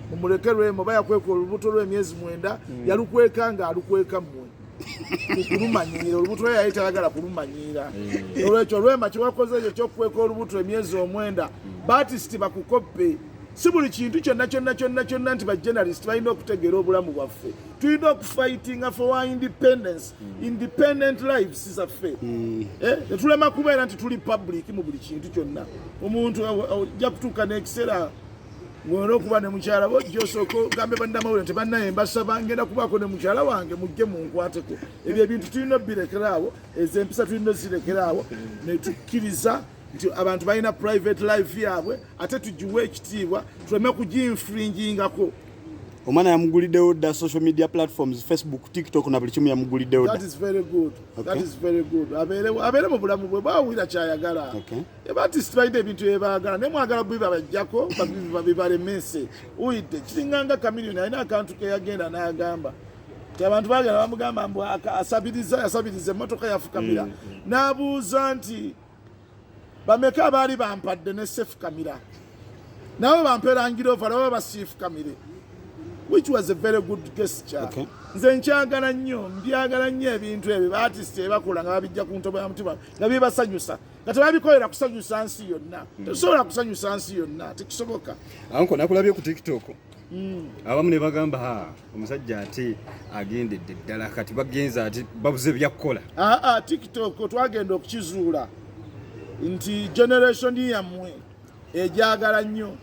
mumulekerwe mubaya kweko olubuto lw'emyezi 9 yalukweka nga alukweka mmwe kulumanyira olubuto yayitagala kulumanyira olwekyo Lwema kiwakoze ekyo ky'okukweka olubuto emyezi 9 Baptist bakukoppe si buli kintu kyonna nti bajournalist balina okutegeera obulamu bwaffe tulina okufightinga for our independence independent lives zaffe netulema kubeera nti tuli public mu buli kintu kyonna omuntu ajja kutuuka n'ekiseera ng'olina okuba ne mukyala wo gy'osooka gambe bannamawulire nti bannaye mbasaba ngenda kubaako ne mukyala wange mujje munkwateko ebyo ebintu tulina obirekeraawo ezo empisa tulina ozirekeraawo ne tukkiriza nti abantu balina private life yaabwe ate tugiwe ekitiibwa tuleme kuginfringingako. Omwana yamuguliddewo dda social media platforms Facebook TikTok na buli kimu yamuguliddewo dda. That is very good. That is very good. Abeere mu bulamu bwe bawulira kyayagala. Baptist balina ebintu byebaagala naye mwagala bubi bajjako babibalemese uyidde kiringanga Chameleone alina akantu ke yagenda n'agamba ti abantu baagala bamugamba mbu asabiriza emmotoka yafukamira n'abuuza nti bameka abaali bampadde ne sefukamira nabo bamperangira ova nabo basiifukamire which was a very good gesture. Nze nkyagala nnyo mbyagala nnyo ebintu ebyo Baptist ebakola nga babijja ku ntobo ya mutima nga bibasanyusa nga tebabikolera kusanyusa nsi yonna tesobola kusanyusa nsi yonna tekisoboka. Anko nakulabye ku TikTok abamu ne bagamba omusajja ate agendedde ddala kati bagenza ati babuze byakukola. TikTok twagenda okukizuula nti generation yammwe ejagala nnyo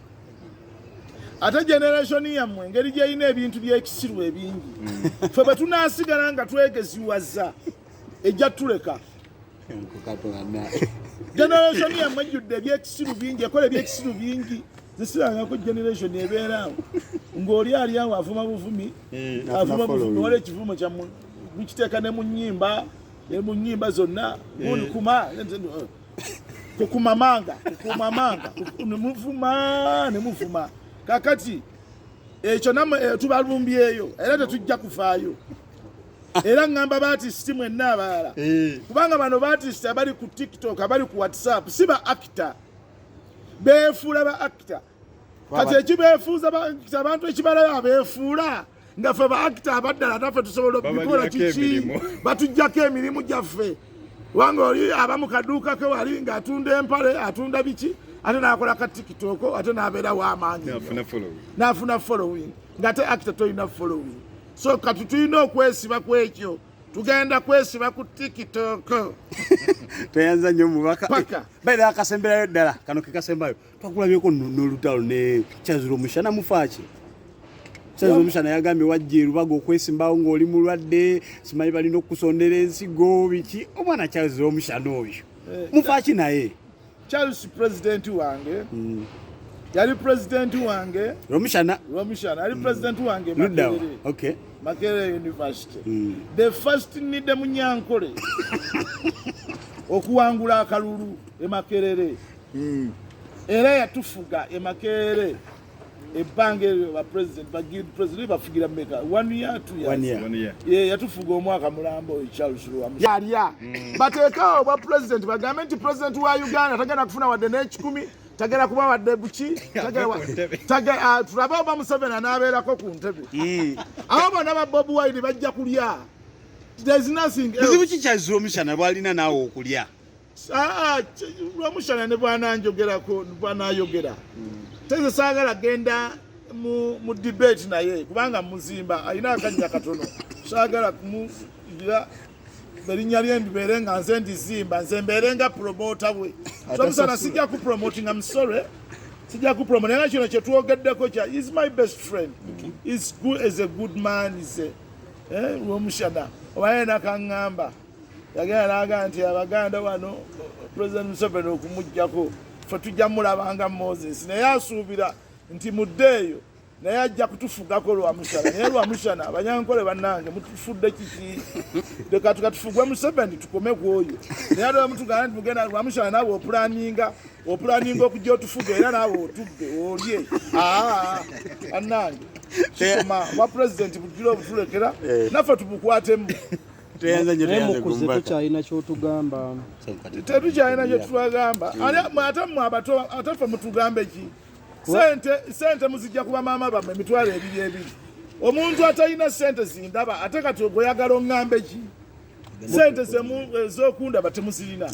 ate generation yammwe ngeri gyeyina ebintu by'ekisiru ebingi ffe bwe tunaasigala nga twegeziwaza ejja tuleka. Generation yammwe ejjudde ebyekisiru bingi ekola ebyekisiru bingi zisirangako generation ebeeraawo ng'oli ali awo avuma buvumi wala ekivumo kyammwe mukiteeka ne mu nnyimba zonna kuma kukumamanga nemuvuma kakati ekyo namwe tubalumbyeyo era tetujja kufaayo era ngamba Baptist mwenna abalala kubanga bano Baptist abali ku TikTok abali ku WhatsApp si ba actor beefuula ba actor kati ekibeefuuza abantu ekibalayo abeefuula nga ffe ba actor abaddala naffe tusobola okubikola kiki batujjako emirimu gyaffe wanga oli aba mu kaduuka ke wali ng'atunda empale atunda biki ate n'akola ka TikTok ate n'abeera w'amaanyi n'afuna following ng'ate actor tolina following so kati tulina okwesiba ku ekyo tugenda kwesiba ku TikTok. Toyanza nnyo mubaka baira akasemberayo ddala kano ke kasembayo twakulabyeko n'olutalo ne Kyazula Omushana mufaaki Kyazula Omushana yagambye wajja erubaga okwesimbawo ng'oli mulwadde simanyi balina okusondera ensigo biki omwana Kyazula Omushana oyo mufaaki naye Charles president wange yali president wange Omushana yali president wange Makerere University the first nide Munyankole okuwangula akalulu e Makerere era yatufuga e Makerere ebbanga ba president bafugira meka 1 year 2 years yatufuga omwaka mulambo Charles Omushana bateekawo ba president bagambe nti president wa Uganda tagenda kufuna wadde n'ekikumi tagera kuba wadde buki tulabe oba Museveni anaabeerako ku ntebe abo bonna ba Bobi Wine bajja kulya. There's nothing else. Kizibu ki Kyazula Omushana bwalina naawe okulya? Omushana ne bwananjogerako bwanayogera teze saagala genda mu debate naye kubanga muzimba alina akajja katono saagala kumugira berinnya lye ndibeere nga nze ndizimba nze mbeere nga promoter we Omusana sijja ku promoting I'm sorry sijja ku promote naye kino kye twogeddeko kya is my best friend is good as a good man is Omushana obaye nakangamba yagenda n'agamba nti Abaganda wano President Museveni okumuggyako ffe tujja mulabanga Moses naye asuubira nti muddeeyo naye ajja kutufugako Lwamushana naye Lwamushana Abanyankole bannange mutufudde kiki leka tukatufugwe Museveni tukome ku oyo naye ate mutugamba nti mugenda Lwamushana naawe opulaninga okujja otufuga era naawe otubbe olye bannange kikoma wa president bujjira obutulekera naffe tubukwatemu tukyalina kyotugamba tetukyalina kyetubagamba ate mmwe abato ate ffe mutugambe ki sente muzijja kuba maama bammwe emitwalo ebiri. Omuntu atalina sente zindaba ate kati ogweyagala oŋŋambe ki? Sente ez'okundaba temuzirina.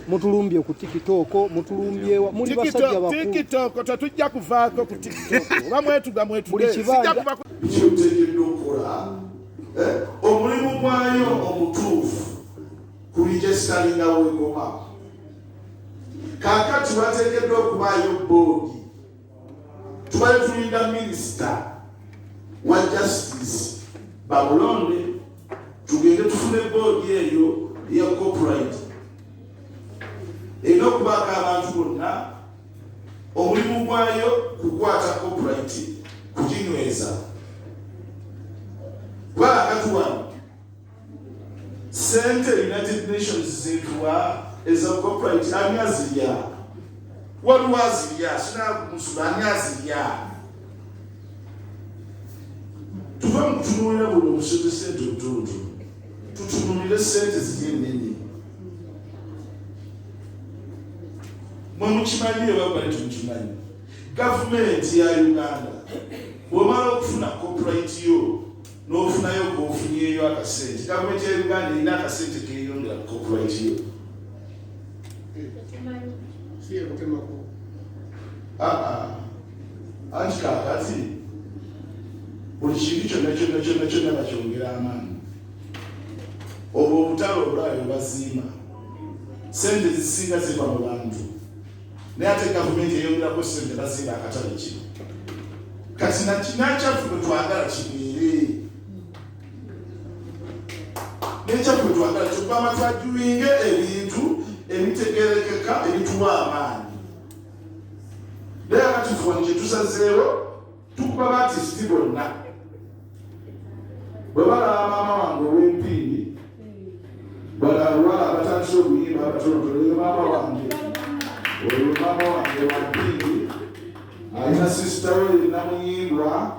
Mutulumbye ku TikTok, mutulumbye muli basajja bakulu. TikTok tetujja kuvaako ku TikTok. Oba mwetuga Buli kibanja kyotegeddwa okukola omulimu gwayo omutuufu kuli gyesitalingawo ekoma. Kaakati bateekeddwa okubaayo boodi. Tubale tulinda minisita wa justice babulonde tugende tufune boodi eyo ya copyright erina okubaako abantu bonna omulimu gwayo kukwata copyright kuginyweza. Kubakati wano sente United Nations zituwa eza copyright ani azirya? Waliwo azirya sinakumusula ani azirya? Tuve mu kutunuulira buli omusente sente obutonotono, tutunuulire sente ziri ennene. Mwe mukimanyi oba bali tumukimanyi, gavumenti ya Uganda bw'omala okufuna copyright yo n'ofunayo g'ofunyeeyo akasente, gavumenti ya Uganda erina akasente keeyongera ku copyright yo. Anti kaakati buli kintu kyonna bakyongera amaanyi. Obwo obutale obulayo bazimba sente zisinga ziva mu bantu, naye ate gavumenti eyongerako sente bazimba akatale kino. Kati nakyaffe bwe twagala kibeere, nekyaffe bwe twagala kyokubama twajuwinge ebintu ebitegerekeka ebituwa amaanyi. Naye akati fuwani kyetusazeewo tukuba baatisiti bonna. Bwe balaba maama wange ow'empindi, balaba abatandise okuyimba abatonotono, oyo maama wange wa mpindi, alina sisita we erina muyimbwa,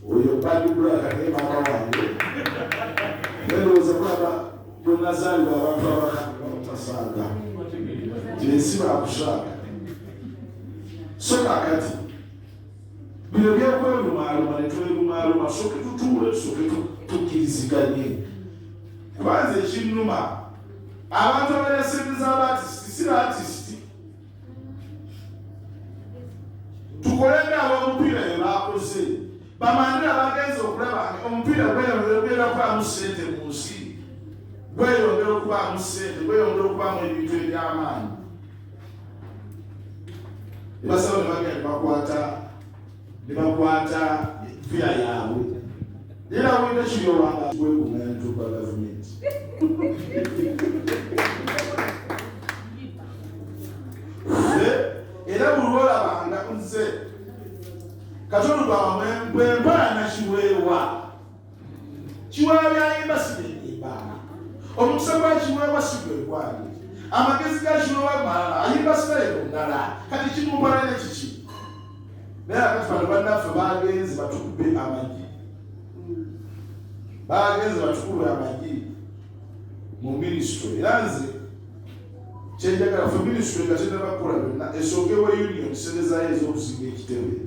oyo Bad Black naye maama wange. Nerowooza kulaba bwennazaalibwa abantu abakambwe bamutasaaga, ensi baakusaaga. So kaakati bino byekwerumaaluma ne twerumaaluma, soke tutuule tusoke tukkiriziganye. Kubanza ekinnuma abantu abalina sente z'abaartisiti si baatisiti. Tukole ng'ab'omupiira bye baakoze, bamandira bagenza okulaba omupiira gweyongera okubaamu sente mu nsi, gweyongera okubaamu sente, gweyongera okubaamu ebintu eby'amaanyi. Basaba ne bagenda ne bakwata via yaabwe. Era wenda kiri olwanga gwekuŋŋaantu kwa gavumenti. Era buli lwolabanga nze katono lwamwe bwe mpola nakiweewa, kiweewa byayimba sibenyimba, omukisa gwa kiweewa si gwe gwali, amagezi ga kiweewa malala ayimba sibeeko ndala, kati kimumpala ne kiki. Naye akati bano bannaffe bagenze batukube amagi, bagenze batukube amagi mu minisitule. Era nze kyenjagala ffe minisitule nga tennabakola byonna esookewo union serezayo ez'okusinga ekitebe,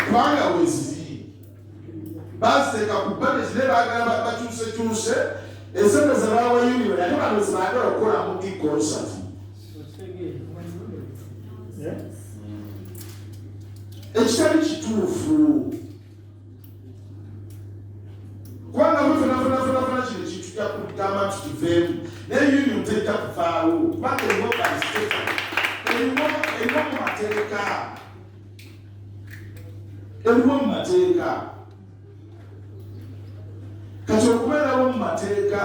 kubanga weziri baziteeka ku budget naye baagala bakyusekyuse esente ze bawa union ate bano zebaagala okukola mu concert. Ekitali kituufu kubanga fenafenafenafena kino kintu tujja kugamba tukiveemu, naye union tejja kuvaawo kubanga eriwo baisiteka eriwo mu mateeka, eriwo mu mateeka. Kati okubeerawo mu mateeka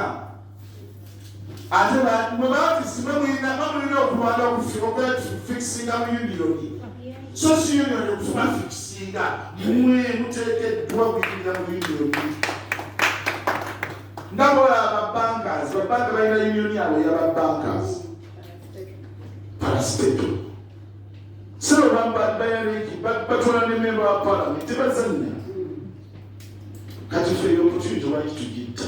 ate mwe baafisi bamulina okulwala okufikisinga mu union. So si union okufuna fikisinga mwe muteekeddwa okuyingira mu union. Nga bwolaba bankers, babanka balina union yabwe y'ababankers parastatal. So bayaliki batwala ne member wa parliament tebazannya. Kati ffe opportunity lwaki tugitta?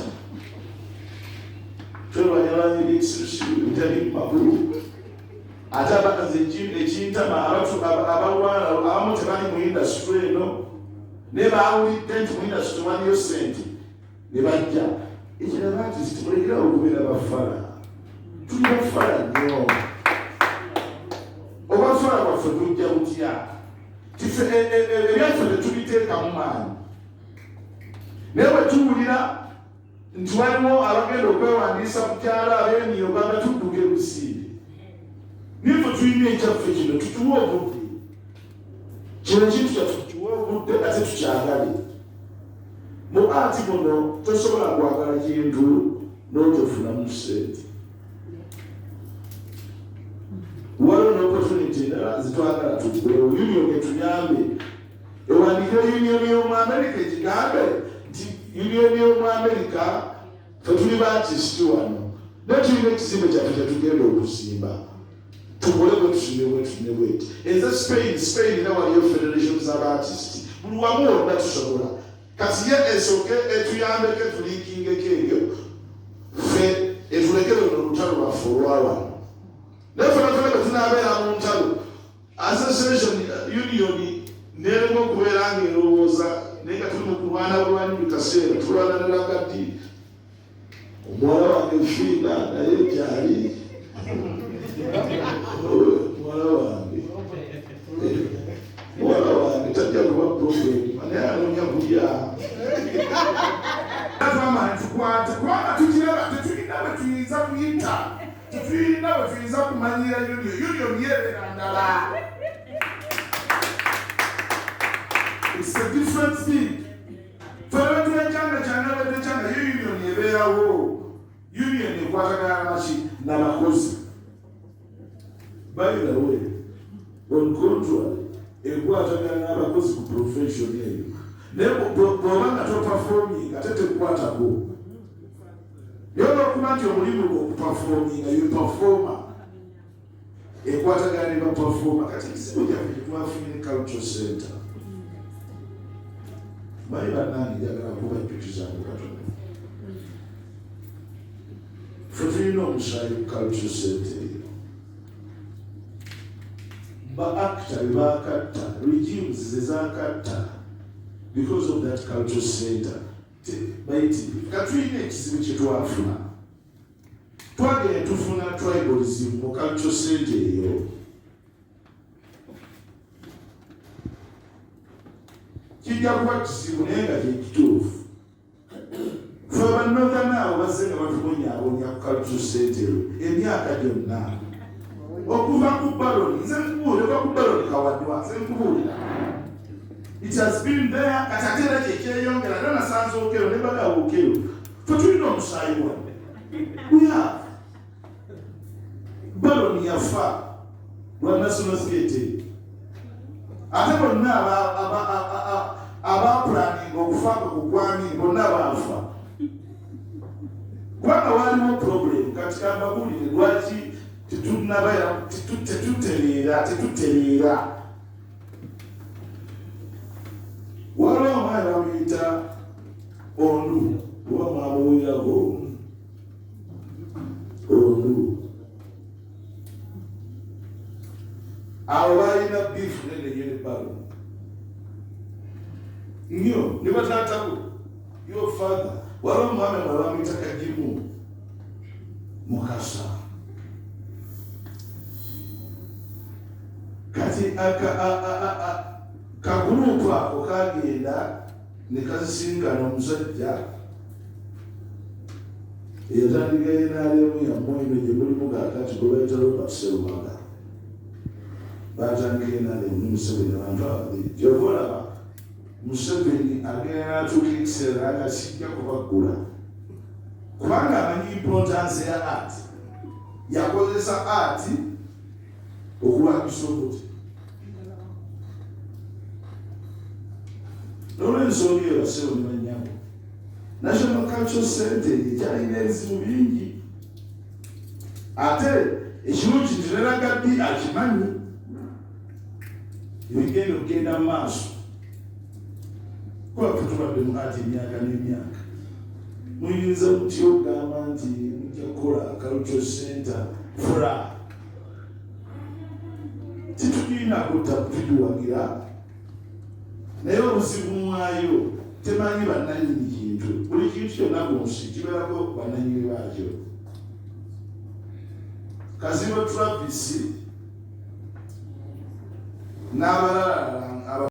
Twelwanyalanya ebyensirusiru ebitali mu magulu. ate abakazi ekintama abalwala abamu tebali mu indasitule eno naye baawulidde nti mu indasitule waliyo sente ne bajja ekiraba nti titulekerawo okubeera bafala tuli bafala nnyo obafala bwaffe bujja butya ebyaffe tetubiteekamu maanyi naye bwe tuwulira nti waliwo abagenda okwewandiisa ku kyalo ab'emiyo bagatudduka ebusiire nife tulina ekyaffe kino tukiwa obudde kino ekintu kyaffe tukiwa obudde ate tukyagale mu ati buno tosobola kwagala kintu n'otofunamu sente waliwo n'opportunity endala zitwagala tukulewo union etuyambe ewandike union y'omu America ekigambe nti union y'omu America fetuli baartist wano netulina ekizimbe kyaffe kyetugenda okusimba tukole bwetusinebweti eza Spain era waliyo federation z'abaartist buli wamu wonna tusobola kati ye esooke etuyambeko etulinkingeko ebyo fe etulekere olutalo lwaffe olwawano naye fena bwe tunaabeera mu ntalo association union nerema okubeera ng'erowooza naye nga tuli mu kulwana bulwanyi mu kaseera tulwananiraga ddi omuwala wange fiina naye gyali muwala wange tajja kuba problem naye anoonya kulya twamala tukwate kubanga tukiraba tetulina bwe tuyinza kuyita tetulina bwe tuyinza kumanyira union yeebeera ndala. It's a different thing. Fera tuyakyanga kyanga badde kyanga union ebeerawo union ekwatagana naki n'abakozi by the way on contrary ekwatagana n'abakozi ku profession eyo naye bw'oba nga toperforming ate tekukwatako naye olwokuba nti omulimu okuperforminga ye performer ekwatagana ne baperformer kati ekizibu kyaffe kyetwafunire cultural center bali bannange njagala kubajjukizamu katono ffe tulina omusaayi ku cultural center eyo ba actor bebakatta regimes zezakatta because of that cultural center baiti katulina ekizibu kyetwafuna twagenda tufuna tribalism mu cultural center eyo kijja kuba kizibu naye nga kyekituufu fe abanorthern abo bazze nga batubonyaabonya ku cultural center emyaka gyonna okuva ku baloni nze nkubuulira ku baloni kawadwa nze nkubuulira it has been there kati ate era kyekyeyongera era nasanze okero ne bagawa okero fe tulina omusaayi wanne uya baloni yafa lwa national security ate bonna abapulaninga okufaako ku gwami bonna baafa kubanga waliwo problem kati kambabulire lwaki tetutereera waliwo omwana bamuyita ondu oba mwamuwulirako ondu abo balina biifu nenenye ne balo nnyo ne bataatako your father waliwo omwami mwala bamuyita kagimu mukasa kati kagurupu ako kagenda ne kasisinkana omusajja eyatandika yenaalemu yamoino gye mulimu kakati gwe bayita Robert Serumaga batandika yenaalemu ne Museveni abantu ababiri gyokolaba Museveni agenda n'atuuka ekiseera nga kijja kubaggula kubanga amanyi importance ya art yakozesa art okulwanyisa obuti n'olw'ensonga eyo basewo ne bannyago National Cultural Center ekyalina ebizibu bingi ate ekirungi nti ne Lagaddi akimanyi ebigenda okugenda mu maaso kuba ffe tubadde mu ati emyaka n'emyaka muyinza mutya okugamba nti mujja kukola Cultural Center fura tekiina kutta kutuwagira naye oluzibu mwayo temanyi bannanyini kintu buli kintu kyonna ku nsi kibeerako bannanyini baakyo Kazimba Travis n'abalala